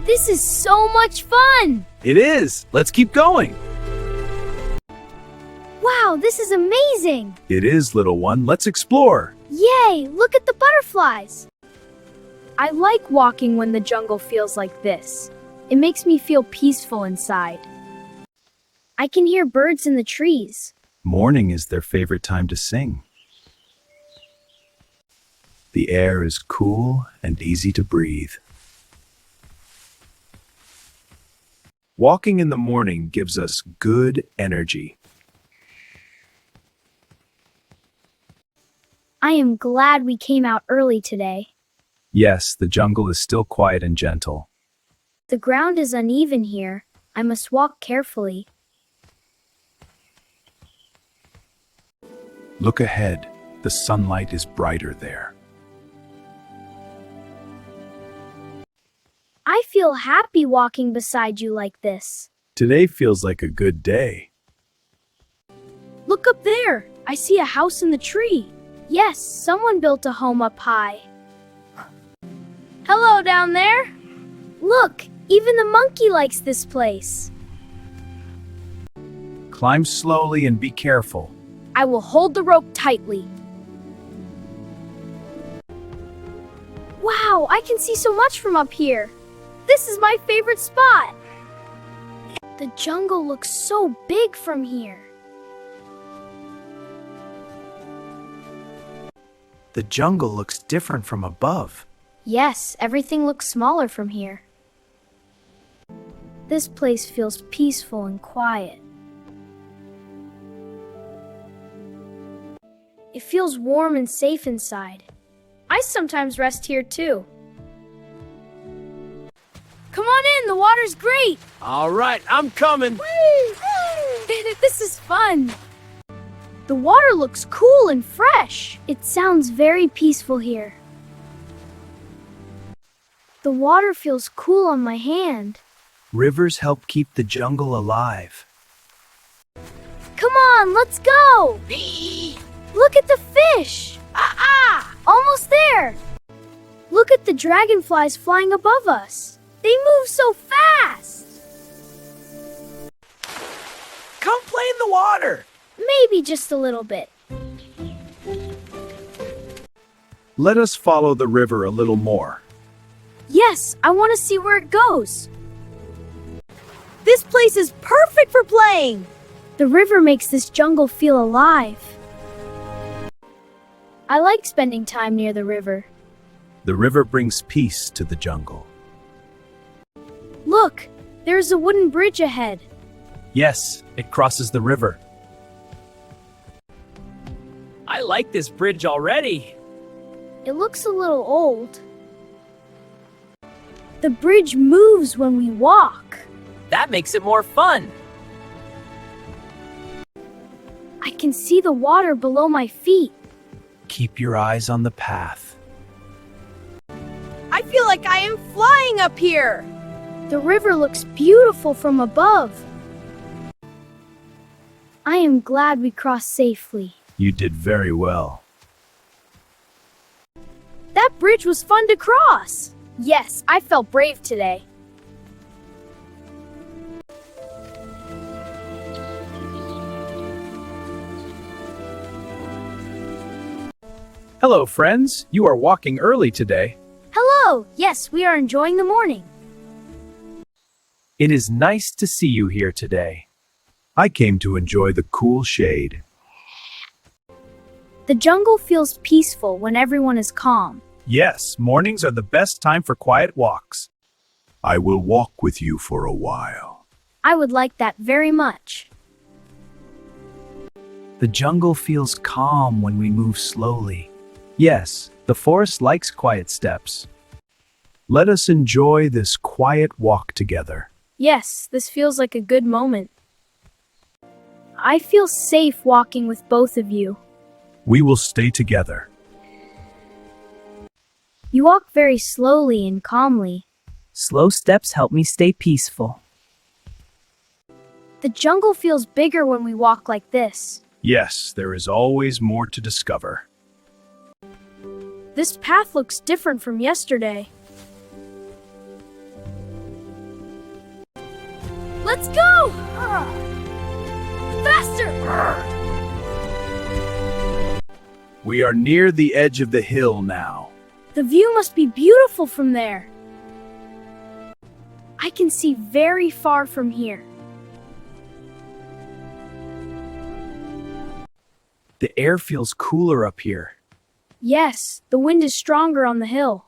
This is so much fun! It is! Let's keep going! Wow, this is amazing! It is, little one. Let's explore! Yay, look at the butterflies! I like walking when the jungle feels like this. It makes me feel peaceful inside. I can hear birds in the trees. Morning is their favorite time to sing. The air is cool and easy to breathe. Walking in the morning gives us good energy. I am glad we came out early today. Yes, the jungle is still quiet and gentle. The ground is uneven here. I must walk carefully. Look ahead. The sunlight is brighter there. I feel happy walking beside you like this. Today feels like a good day. Look up there. I see a house in the tree. Yes, someone built a home up high. Hello down there. Look, even the monkey likes this place. Climb slowly and be careful. I will hold the rope tightly. Wow, I can see so much from up here. This is my favorite spot. The jungle looks so big from here. The jungle looks different from above. Yes, everything looks smaller from here. This place feels peaceful and quiet. It feels warm and safe inside. I sometimes rest here too. Come on in, the water's great! All right, I'm coming. This is fun! The water looks cool and fresh. It sounds very peaceful here. The water feels cool on my hand. Rivers help keep the jungle alive. Come on, let's go! Look at the fish! Almost there! Look at the dragonflies flying above us. They move so fast! Come play in the water. Maybe just a little bit. Let us follow the river a little more. Yes, I want to see where it goes. This place is perfect for playing! The river makes this jungle feel alive. I like spending time near the river. The river brings peace to the jungle. Look, there's a wooden bridge ahead. Yes, it crosses the river. I like this bridge already. It looks a little old. The bridge moves when we walk. That makes it more fun. I can see the water below my feet. Keep your eyes on the path. I feel like I am flying up here! The river looks beautiful from above. I am glad we crossed safely. You did very well. That bridge was fun to cross. Yes, I felt brave today. Hello, friends. You are walking early today. Hello. Yes, we are enjoying the morning. It is nice to see you here today. I came to enjoy the cool shade. The jungle feels peaceful when everyone is calm. Yes, mornings are the best time for quiet walks. I will walk with you for a while. I would like that very much. The jungle feels calm when we move slowly. Yes, the forest likes quiet steps. Let us enjoy this quiet walk together. Yes, this feels like a good moment. I feel safe walking with both of you. We will stay together. You walk very slowly and calmly. Slow steps help me stay peaceful. The jungle feels bigger when we walk like this. Yes, there is always more to discover. This path looks different from yesterday. Let's go! Faster! We are near the edge of the hill now. The view must be beautiful from there. I can see very far from here. The air feels cooler up here. Yes, the wind is stronger on the hill.